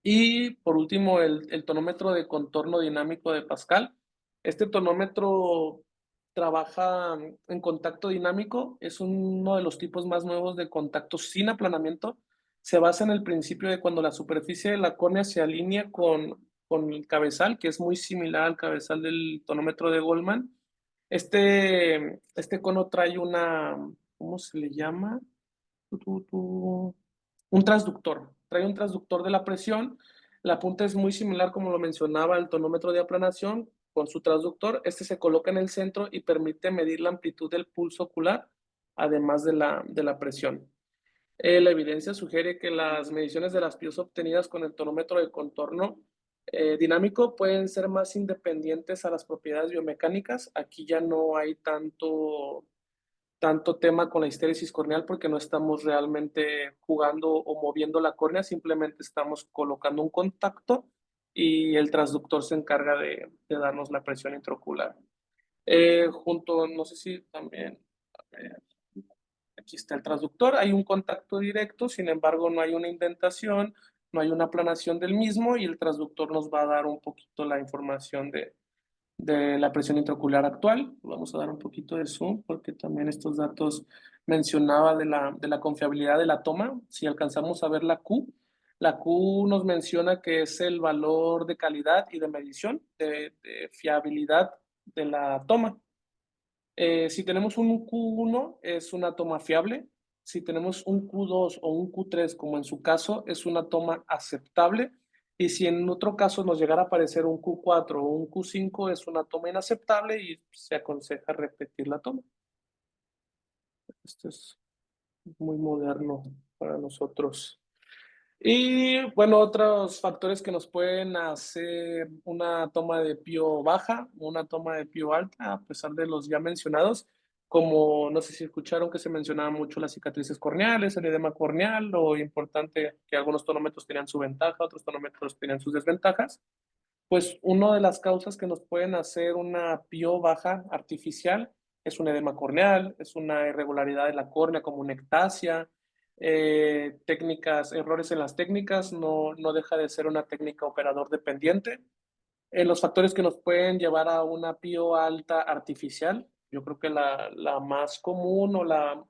Y por último, el tonómetro de contorno dinámico de Pascal. Este tonómetro trabaja en contacto dinámico, es uno de los tipos más nuevos de contacto sin aplanamiento. Se basa en el principio de cuando la superficie de la córnea se alinea con el cabezal, que es muy similar al cabezal del tonómetro de Goldman. Este cono trae una, ¿cómo se le llama? Un transductor. Trae un transductor de la presión. La punta es muy similar, como lo mencionaba, al tonómetro de aplanación con su transductor. Este se coloca en el centro y permite medir la amplitud del pulso ocular, además de la presión. La evidencia sugiere que las mediciones de las PIOs obtenidas con el tonómetro de contorno dinámico pueden ser más independientes a las propiedades biomecánicas. Aquí ya no hay tanto tema con la histéresis corneal porque no estamos realmente jugando o moviendo la córnea, simplemente estamos colocando un contacto y el transductor se encarga de darnos la presión intraocular. No sé si también, a ver, aquí está el transductor, hay un contacto directo, sin embargo no hay una indentación, no hay una aplanación del mismo y el transductor nos va a dar un poquito la información de la presión intraocular actual. Vamos a dar un poquito de zoom porque también estos datos mencionaba de la confiabilidad de la toma. Si alcanzamos a ver la Q nos menciona que es el valor de calidad y de medición, de fiabilidad de la toma. Si tenemos un Q1 es una toma fiable. Si tenemos un Q2 o un Q3, como en su caso, es una toma aceptable. Y si en otro caso nos llegara a aparecer un Q4 o un Q5, es una toma inaceptable y se aconseja repetir la toma. Esto es muy moderno para nosotros. Y bueno, otros factores que nos pueden hacer una toma de PIO baja, una toma de PIO alta, a pesar de los ya mencionados, como no sé si escucharon que se mencionaba mucho las cicatrices corneales, el edema corneal, lo importante que algunos tonómetros tenían su ventaja, otros tonómetros tenían sus desventajas. Pues una de las causas que nos pueden hacer una PIO baja artificial es un edema corneal, es una irregularidad de la córnea como una ectasia, errores en las técnicas, no deja de ser una técnica operador dependiente. Los factores que nos pueden llevar a una PIO alta artificial, yo creo que la más común o la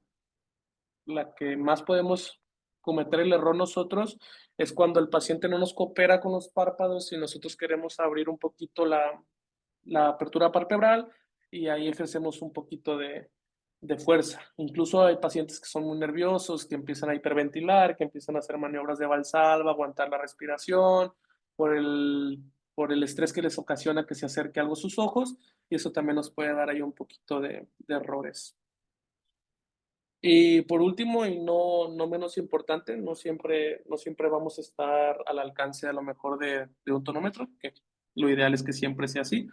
que más podemos cometer el error nosotros es cuando el paciente no nos coopera con los párpados y nosotros queremos abrir un poquito la apertura palpebral y ahí ejercemos un poquito de fuerza. Incluso hay pacientes que son muy nerviosos, que empiezan a hiperventilar, que empiezan a hacer maniobras de valsalva, aguantar la respiración por el estrés que les ocasiona que se acerque algo a sus ojos y eso también nos puede dar ahí un poquito de errores. Y por último, y no menos importante, no siempre vamos a estar al alcance a lo mejor de un tonómetro, que lo ideal es que siempre sea así,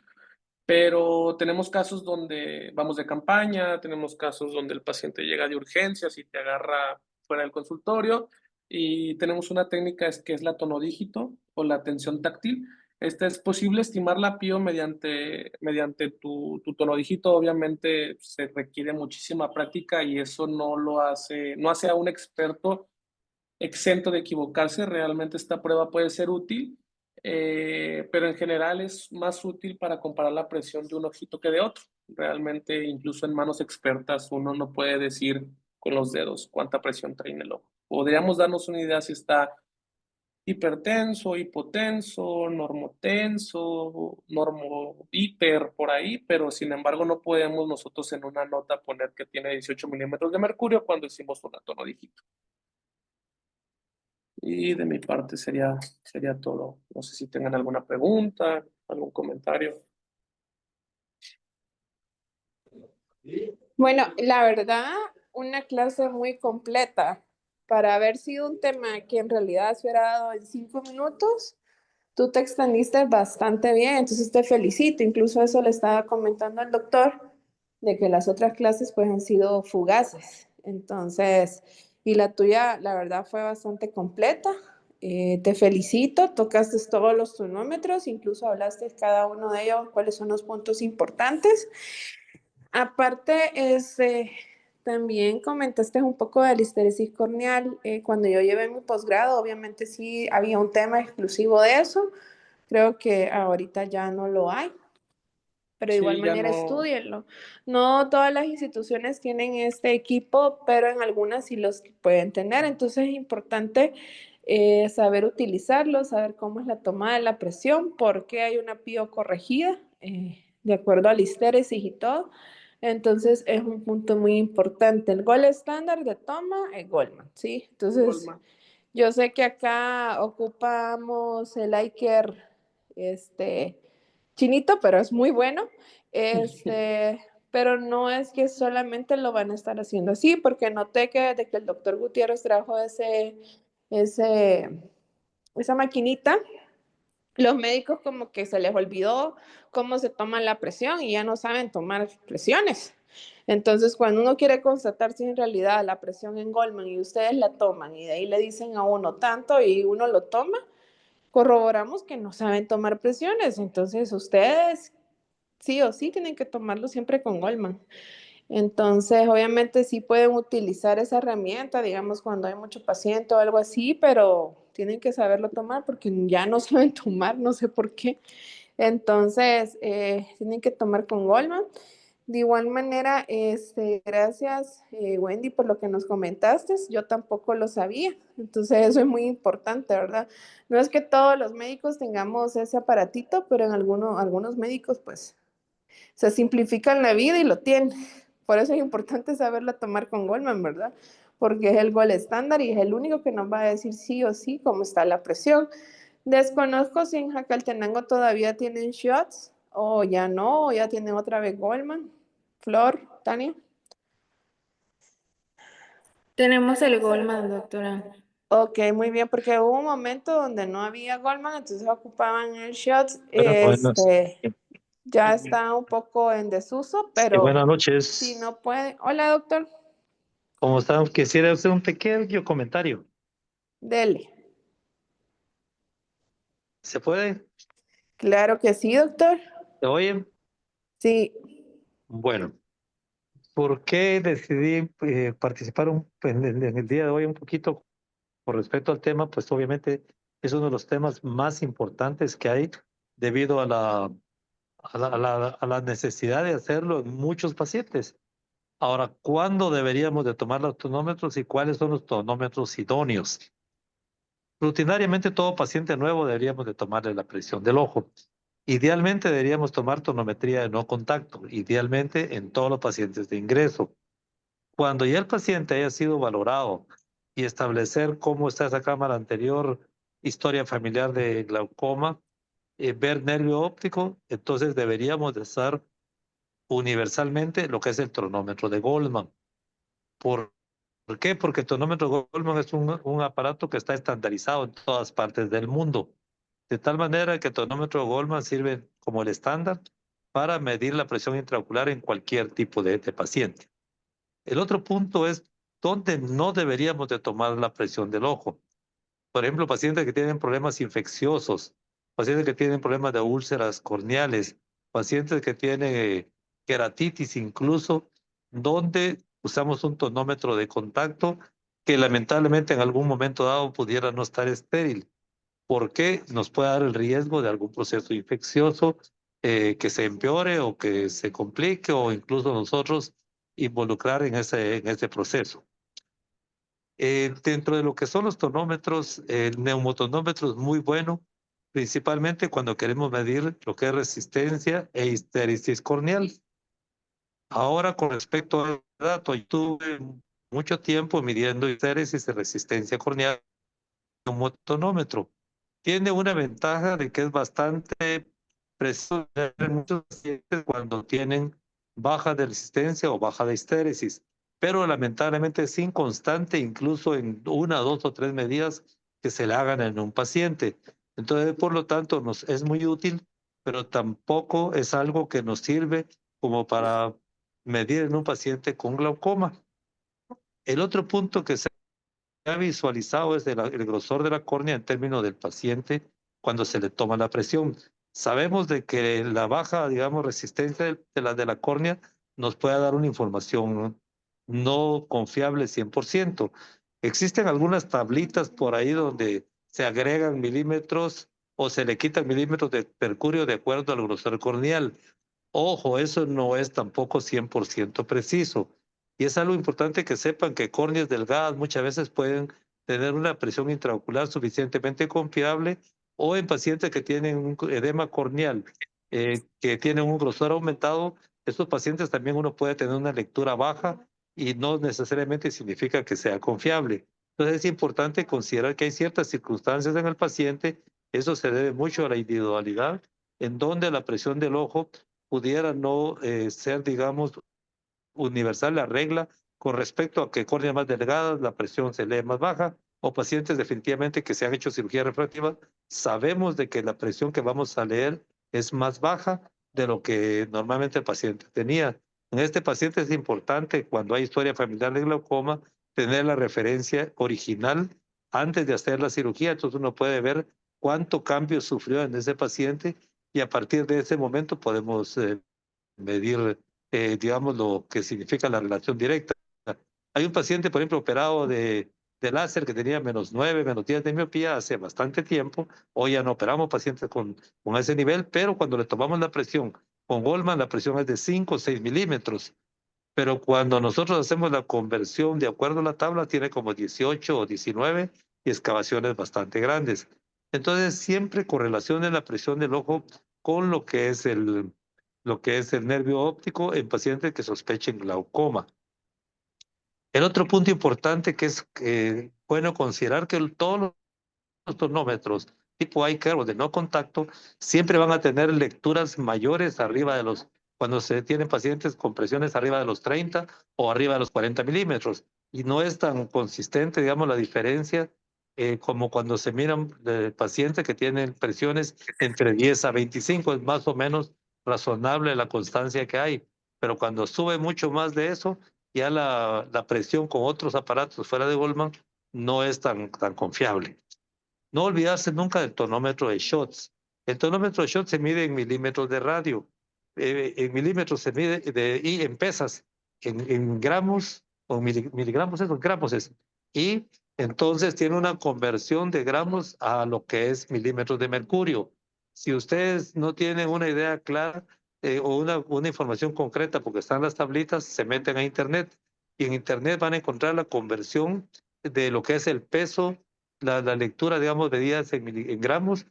pero tenemos casos donde vamos de campaña, tenemos casos donde el paciente llega de urgencias y te agarra fuera del consultorio, y tenemos una técnica que es la tonodígito o la tensión táctil. Esta es posible estimar la PIO mediante tu tonodígito. Obviamente se requiere muchísima práctica y eso no hace a un experto exento de equivocarse. Realmente esta prueba puede ser útil, pero en general es más útil para comparar la presión de un ojito que de otro. Realmente, incluso en manos expertas, uno no puede decir con los dedos cuánta presión trae en el ojo. Podríamos darnos una idea si está hipertenso, hipotenso, normotenso, normohiper, por ahí, pero sin embargo no podemos nosotros en una nota poner que tiene 18 milímetros de mercurio cuando hicimos una tonodígito. Y de mi parte sería todo. No sé si tengan alguna pregunta, algún comentario.
Bueno, la verdad, una clase muy completa para haber sido un tema que en realidad se hubiera dado en 5 minutos. Tú te extendiste bastante bien, entonces te felicito. Incluso eso le estaba comentando al doctor, de que las otras clases pues han sido fugaces. Entonces, y la tuya, la verdad, fue bastante completa. Te felicito, tocaste todos los tonómetros, incluso hablaste cada uno de ellos, cuáles son los puntos importantes. Aparte, también comentaste un poco de la histeresis corneal. Cuando yo llevé mi posgrado, obviamente sí había un tema exclusivo de eso. Creo que ahorita ya no lo hay. pero de igual
Sí, ya
manera
no.
estúdienlo. No todas las instituciones tienen este equipo, pero en algunas sí los pueden tener. Entonces es importante saber utilizarlo, saber cómo es la toma de la presión, por qué hay una PIO corregida, de acuerdo al histéresis y todo. Entonces es un punto muy importante. El gol estándar de toma es Goldman, ¿sí? Entonces
Goldman.
yo sé que acá ocupamos el iCare, chinito, pero es muy bueno. Pero no es que solamente lo van a estar haciendo así, porque noté que desde que el doctor Gutiérrez trajo ese, esa maquinita, los médicos como que se les olvidó cómo se toma la presión y ya no saben tomar presiones. Entonces, cuando uno quiere constatar si en realidad la presión en Goldman y ustedes la toman y de ahí le dicen a uno tanto y uno lo toma, corroboramos que no saben tomar presiones. Entonces, ustedes sí o sí tienen que tomarlo siempre con Goldman. Entonces, obviamente sí pueden utilizar esa herramienta, digamos, cuando hay mucho paciente o algo así, pero tienen que saberlo tomar porque ya no saben tomar, no sé por qué. Entonces, tienen que tomar con Goldman. De igual manera, gracias, Wendy, por lo que nos comentaste. Yo tampoco lo sabía. Entonces, eso es muy importante, ¿verdad? No es que todos los médicos tengamos ese aparatito, pero en algunos médicos, pues, se simplifican la vida y lo tienen. Por eso es importante saberla tomar con Goldman, ¿verdad? Porque es el gol estándar y es el único que nos va a decir sí o sí cómo está la presión. Desconozco si en Jacaltenango todavía tienen shots o ya no, o ya tienen otra vez Goldman. Flor, Tania.
Tenemos el Goldman, doctora.
Ok, muy bien, porque hubo un momento donde no había Goldman, entonces ocupaban el shots.
Buenas,
Ya está un poco en desuso,
sí,
pero
buenas
si
noches.
no puede. Hola, doctor.
¿Cómo están? Quisiera hacer un pequeño comentario.
Dele.
¿Se puede?
Claro que sí, doctor.
¿Se oye?
Sí.
Bueno, ¿por qué decidí participar en el día de hoy un poquito con respecto al tema? Pues obviamente es uno de los temas más importantes que hay debido a la necesidad de hacerlo en muchos pacientes. Ahora, ¿cuándo deberíamos de tomar los tonómetros y cuáles son los tonómetros idóneos? Rutinariamente todo paciente nuevo deberíamos de tomarle la presión del ojo. Idealmente deberíamos tomar tonometría de no contacto, idealmente en todos los pacientes de ingreso. Cuando ya el paciente haya sido valorado y establecer cómo está esa cámara anterior, historia familiar de glaucoma, ver nervio óptico, entonces deberíamos de usar universalmente lo que es el tronómetro de Goldman. ¿Por ¿Por qué? Porque el tonómetro Goldman es un aparato que está estandarizado en todas partes del mundo. De tal manera que el tonómetro Goldman sirve como el estándar para medir la presión intraocular en cualquier tipo de paciente. El otro punto es dónde no deberíamos de tomar la presión del ojo. Por ejemplo, pacientes que tienen problemas infecciosos, pacientes que tienen problemas de úlceras corneales, pacientes que tienen queratitis incluso, donde usamos un tonómetro de contacto que lamentablemente en algún momento dado pudiera no estar estéril, porque nos puede dar el riesgo de algún proceso infeccioso que se empeore o que se complique o incluso nosotros involucrar en ese proceso. Dentro de lo que son los tonómetros, el neumotonómetro es muy bueno, principalmente cuando queremos medir lo que es resistencia e histéresis corneal. Ahora, con respecto al dato, yo tuve mucho tiempo midiendo histéresis y resistencia corneal con neumotonómetro. Tiene una ventaja de que es bastante preciso en muchos pacientes cuando tienen baja de resistencia o baja de histéresis, pero lamentablemente es inconstante incluso en una, dos o tres medidas que se le hagan en un paciente. Entonces, por lo tanto, nos es muy útil, pero tampoco es algo que nos sirve como para medir en un paciente con glaucoma. El otro punto que se ha visualizado es el grosor de la córnea en términos del paciente cuando se le toma la presión. Sabemos de que la baja, digamos, resistencia de la córnea nos puede dar una información no confiable 100%. Existen algunas tablitas por ahí donde se agregan milímetros o se le quitan milímetros de mercurio de acuerdo al grosor corneal. Ojo, eso no es tampoco 100% preciso. Y es algo importante que sepan que córneas delgadas muchas veces pueden tener una presión intraocular suficientemente confiable, o en pacientes que tienen un edema corneal, que tienen un grosor aumentado, estos pacientes también uno puede tener una lectura baja y no necesariamente significa que sea confiable. Entonces es importante considerar que hay ciertas circunstancias en el paciente, eso se debe mucho a la individualidad, en donde la presión del ojo pudiera no ser, digamos, universal la regla con respecto a que córneas más delgadas la presión se lee más baja, o pacientes definitivamente que se han hecho cirugía refractiva, sabemos de que la presión que vamos a leer es más baja de lo que normalmente el paciente tenía. En este paciente es importante, cuando hay historia familiar de glaucoma, tener la referencia original antes de hacer la cirugía. Entonces uno puede ver cuánto cambio sufrió en ese paciente, y a partir de ese momento podemos medir, digamos, lo que significa la relación directa. Hay un paciente, por ejemplo, operado de láser, que tenía -9, -10 de miopía hace bastante tiempo. Hoy ya no operamos pacientes con ese nivel, pero cuando le tomamos la presión con Goldman, la presión es de 5 o 6 milímetros. Pero cuando nosotros hacemos la conversión de acuerdo a la tabla, tiene como 18 o 19 y excavaciones bastante grandes. Entonces, siempre correlacione la presión del ojo con lo que es el nervio óptico en pacientes que sospechen glaucoma. El otro punto importante que es bueno considerar que todos los tonómetros tipo iCare o de no contacto siempre van a tener lecturas mayores arriba de cuando se tienen pacientes con presiones arriba de los 30 o arriba de los 40 milímetros. Y no es tan consistente, digamos, la diferencia como cuando se miran pacientes que tienen presiones entre 10 a 25, es más o menos razonable la constancia que hay. Pero cuando sube mucho más de eso, ya la presión con otros aparatos fuera de Goldman no es tan confiable. No olvidarse nunca del tonómetro de Schotz. El tonómetro de Schotz se mide en milímetros de radio, en milímetros se mide y en pesas, en gramos o miligramos, eso, gramos es. Y entonces tiene una conversión de gramos a lo que es milímetros de mercurio. Si ustedes no tienen una idea clara o una información concreta, porque están las tablitas, se meten a internet, y en internet van a encontrar la conversión de lo que es el peso, la lectura, digamos, medidas en gramos,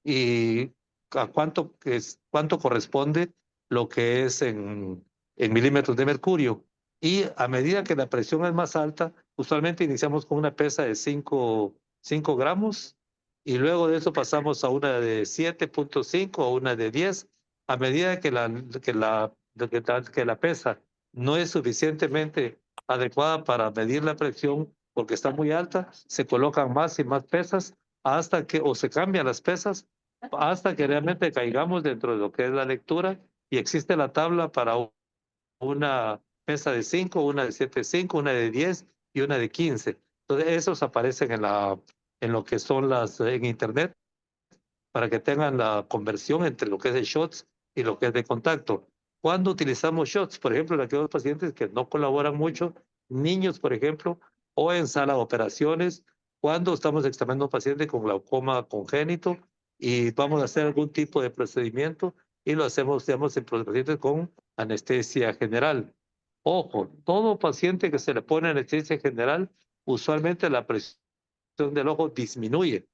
y a cuánto corresponde lo que es en milímetros de mercurio. Y a medida que la presión es más alta, usualmente iniciamos con una pesa de 5 gramos, y luego de eso pasamos a una de 7.5 o una de 10. A medida que la pesa no es suficientemente adecuada para medir la presión porque está muy alta, se colocan más y más pesas hasta que, o se cambian las pesas, hasta que realmente caigamos dentro de lo que es la lectura, y existe la tabla para una pesa de 5, una de 7.5, una de 10 y una de 15. Entonces, esos aparecen en lo que son en internet, para que tengan la conversión entre lo que es de shots y lo que es de contacto. Cuando utilizamos shots, por ejemplo, en aquellos pacientes que no colaboran mucho, niños, por ejemplo, o en sala de operaciones, cuando estamos examinando a un paciente con glaucoma congénito y vamos a hacer algún tipo de procedimiento, y lo hacemos, digamos, en pacientes con anestesia general. Ojo, todo paciente que se le pone anestesia general, usualmente la presión del ojo disminuye.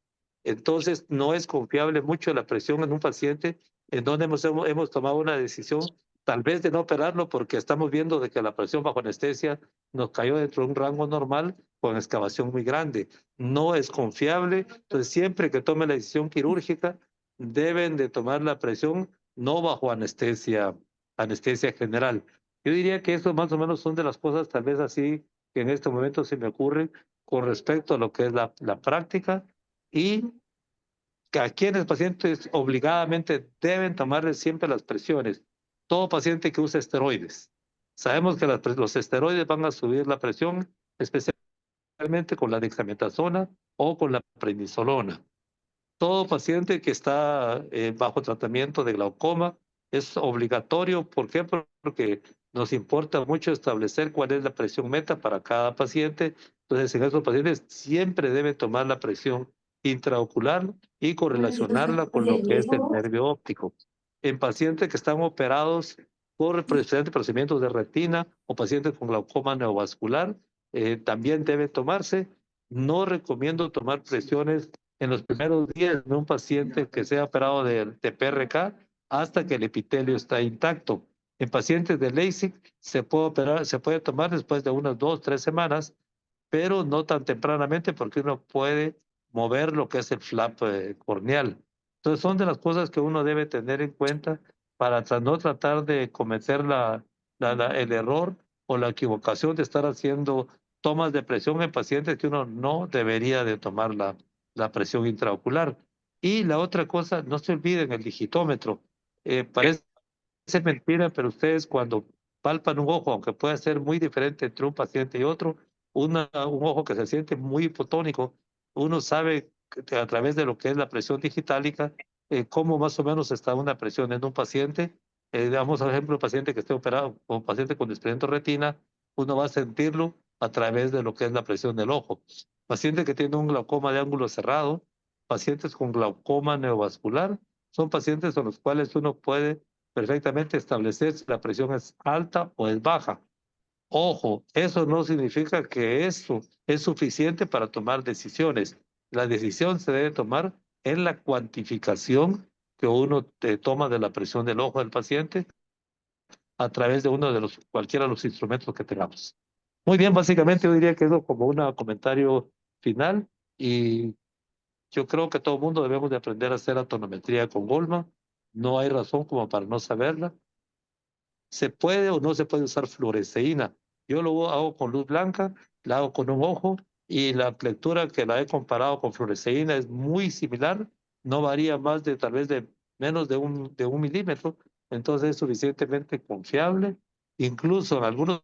Entonces, no es confiable mucho la presión en un paciente en donde hemos tomado una decisión, tal vez de no operarlo, porque estamos viendo de que la presión bajo anestesia nos cayó dentro de un rango normal con excavación muy grande. No es confiable. Entonces, siempre que tome la decisión quirúrgica, deben de tomar la presión no bajo anestesia general. Yo diría que eso más o menos son de las cosas, tal vez así, que en este momento se me ocurren con respecto a lo que es la práctica, y que a quienes pacientes obligadamente deben tomarles siempre las presiones. Todo paciente que usa esteroides. Sabemos que los esteroides van a subir la presión, especialmente con la dexametasona o con la prednisolona. Todo paciente que está bajo tratamiento de glaucoma es obligatorio. ¿Por qué? Porque nos importa mucho establecer cuál es la presión meta para cada paciente. Entonces, en esos pacientes siempre deben tomar la presión intraocular y correlacionarla con lo que es el nervio óptico. en pacientes que están operados por procedimientos de retina o pacientes con glaucoma neovascular, también debe tomarse. No recomiendo tomar presiones en los primeros días de un paciente que sea operado de PRK hasta que el epitelio está intacto. En pacientes de LASIK se puede operar, se puede tomar después de unas 2, 3 semanas, pero no tan tempranamente porque uno puede mover lo que es el flap corneal. Entonces son de las cosas que uno debe tener en cuenta para no tratar de cometer el error o la equivocación de estar haciendo tomas de presión en pacientes que uno no debería de tomar la presión intraocular. Y la otra cosa, no se olviden el digitómetro. Parece mentira, pero ustedes cuando palpan un ojo, aunque pueda ser muy diferente entre un paciente y otro, un ojo que se siente muy hipotónico, uno sabe a través de lo que es la presión digitálica, cómo más o menos está una presión en un paciente. Damos, por ejemplo, un paciente que esté operado o un paciente con desprendimiento de retina, uno va a sentirlo a través de lo que es la presión del ojo. Paciente que tiene un glaucoma de ángulo cerrado, pacientes con glaucoma neovascular, son pacientes con los cuales uno puede perfectamente establecer si la presión es alta o es baja. Ojo, eso no significa que eso es suficiente para tomar decisiones. La decisión se debe tomar en la cuantificación que uno toma de la presión del ojo del paciente a través de cualquiera de los instrumentos que tengamos. Muy bien, básicamente yo diría que eso como un comentario final y yo creo que todo el mundo debemos de aprender a hacer atonometría con Goldman. No hay razón como para no saberla. ¿Se puede o no se puede usar fluoresceína? Yo lo hago con luz blanca, la hago con un ojo y la lectura que la he comparado con fluoresceína es muy similar, no varía más de tal vez de menos de un milímetro, entonces es suficientemente confiable. Incluso en algunos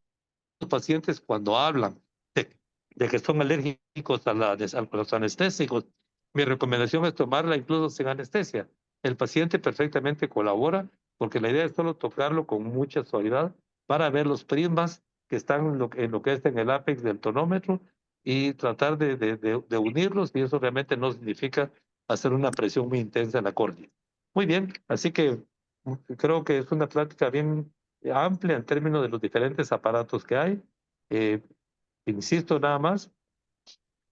pacientes cuando hablan de que son alérgicos a los anestésicos, mi recomendación es tomarla incluso sin anestesia. El paciente perfectamente colabora porque la idea es solo tocarlo con mucha suavidad para ver los prismas que están en lo que está en el ápex del tonómetro y tratar de unirlos, y eso realmente no significa hacer una presión muy intensa en la córnea. Muy bien, así que creo que es una plática bien amplia en términos de los diferentes aparatos que hay. Eh, Insisto nada más,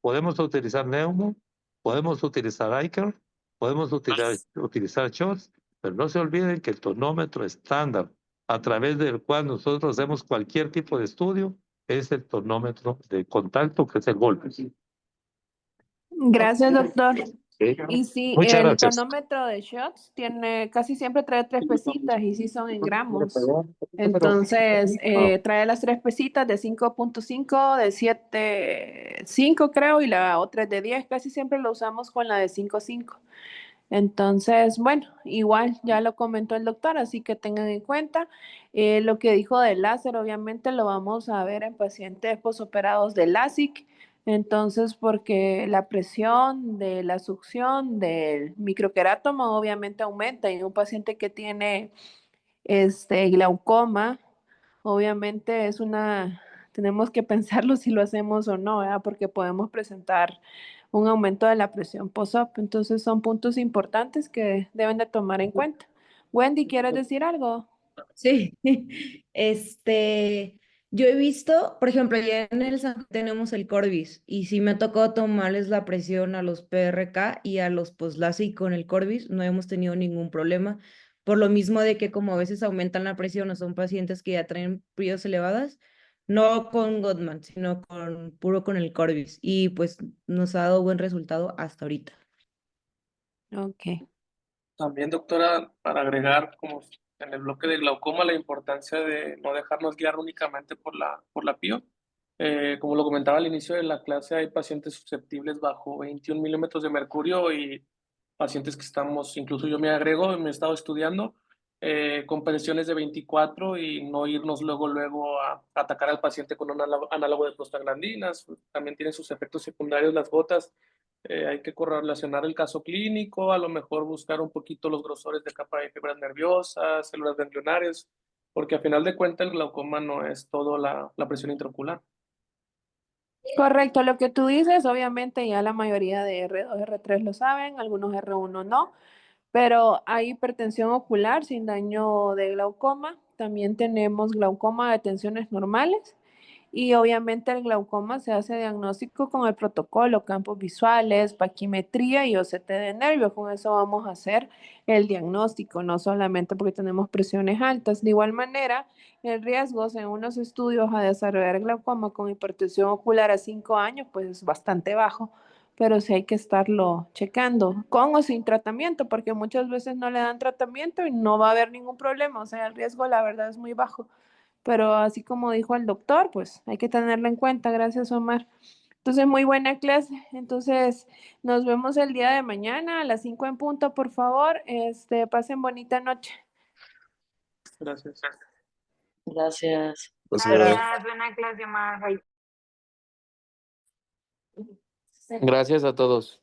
podemos utilizar Neumo, podemos utilizar ICAR, podemos utilizar SHOTS, pero no se olviden que el tonómetro estándar a través del cual nosotros hacemos cualquier tipo de estudio es el tonómetro de contacto, que es el golpe.
Gracias, doctor.
¿Sí?
Y sí,
Muchas
el
gracias.
tonómetro de shots casi siempre trae 3 pesitas y sí son en gramos. Entonces, trae las 3 pesitas de 5.5, de 7.5 creo, y la otra es de 10. Casi siempre lo usamos con la de 5.5. Entonces, bueno, igual ya lo comentó el doctor, así que tengan en cuenta lo que dijo del láser. Obviamente lo vamos a ver en pacientes posoperados de LASIK. Entonces, porque la presión de la succión del microquerátomo obviamente aumenta y en un paciente que tiene glaucoma, obviamente tenemos que pensarlo si lo hacemos o no, ¿verdad? Porque podemos presentar un aumento de la presión post-op. Entonces son puntos importantes que deben de tomar en cuenta. Wendy, ¿quieres decir algo?
Sí, yo he visto, por ejemplo, allá en el San tenemos el Corbis y sí me ha tocado tomarles la presión a los PRK y a los post-LASIK con el Corbis, no hemos tenido ningún problema, por lo mismo de que como a veces aumentan la presión o son pacientes que ya traen prioridades elevadas, no con Gottman, sino puro con el Corbis y pues nos ha dado buen resultado hasta ahorita.
Ok.
También, doctora, para agregar como en el bloque de glaucoma la importancia de no dejarnos guiar únicamente por la PIO. Como lo comentaba al inicio de la clase, hay pacientes susceptibles bajo 21 milímetros de mercurio y pacientes que estamos, incluso yo me agrego, me he estado estudiando con presiones de 24 y no irnos luego a atacar al paciente con un análogo de prostaglandinas. También tiene sus efectos secundarios las gotas. Hay que correlacionar el caso clínico, a lo mejor buscar un poquito los grosores de capa de fibras nerviosas, células ganglionares, porque a final de cuentas el glaucoma no es todo la presión intraocular.
Correcto, lo que tú dices, obviamente ya la mayoría de R2, R3 lo saben, algunos R1 no, Pero hay hipertensión ocular sin daño de glaucoma. También tenemos glaucoma de tensiones normales. Y obviamente el glaucoma se hace diagnóstico con el protocolo, campos visuales, paquimetría y OCT de nervio. Con eso vamos a hacer el diagnóstico, no solamente porque tenemos presiones altas. De igual manera, el riesgo en unos estudios a desarrollar glaucoma con hipertensión ocular a 5 años, pues es bastante bajo, pero sí hay que estarlo checando, con o sin tratamiento, porque muchas veces no le dan tratamiento y no va a haber ningún problema. O sea, el riesgo, la verdad, es muy bajo. Pero así como dijo el doctor, pues hay que tenerlo en cuenta. Gracias, Omar. Entonces, muy buena clase. Entonces, nos vemos el día de mañana a las 5 en punto, por favor. Pasen bonita noche.
Gracias.
Gracias.
Gracias, buena clase, Omar. Bye.
Gracias a todos.